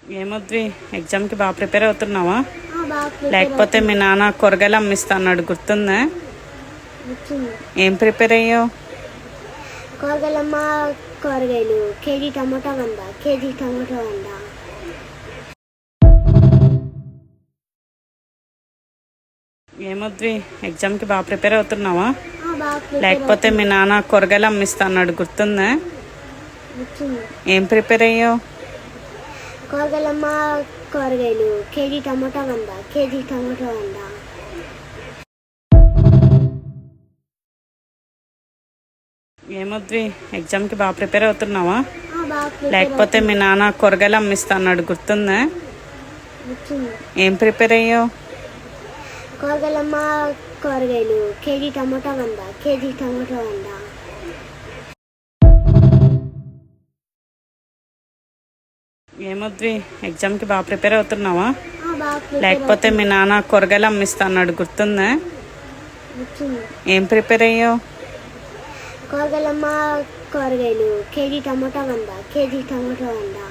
ఏమొద్ది ఎగ్జామ్కి బాగా ప్రిపేర్ అవుతున్నావా? బాగా లేకపోతే మీ నాన్న కూరగాయలు అమ్మిస్తా అన్నాడు, గుర్తుందా? వచ్చింది. ఏం ప్రిపేర్ అయ్యావు? కూరగాయలమ్మ, కూరగాయలు కేజీ టమాటా 100, కేజీ టమాటా 100. ఏమొద్ది ఎగ్జామ్కి బాగా ప్రిపేర్ అవుతున్నావా? బాగా లేకపోతే మీ నాన్న కూరగాయలు అమ్మిస్తా అన్నాడు, గుర్తుందా? వచ్చింది. ఏం ప్రిపేర్ అయ్యావు? కూరగాయలమ్మ, కూరగాయలు కేజీ టమాటా 100, కేజీ టమాటా 100. ఏమొద్ది ఎగ్జామ్కి బాగా ప్రిపేర్ అవుతున్నావా? బాగా లేకపోతే మీ నాన్న కూరగాయలు అమ్మిస్తా అన్నాడు, గుర్తుందా? వచ్చింది. ఏం ప్రిపేర్ అయ్యావు? కూరగాయలమ్మ, కూరగాయలు కేజీ టమాటా 100, కేజీ టమాటా 100. ఏమొద్ది ఎగ్జామ్కి బాగా ప్రిపేర్ అవుతున్నావా? బాగా లేకపోతే మీ నాన్న కూరగాయలు అమ్మిస్తా అన్నాడు, గుర్తుందా? వచ్చింది. ఏం ప్రిపేర్ అయ్యావు? కూరగాయలమ్మ, కూరగాయలు కేజీ టమాటా 100, కేజీ టమాటా 100.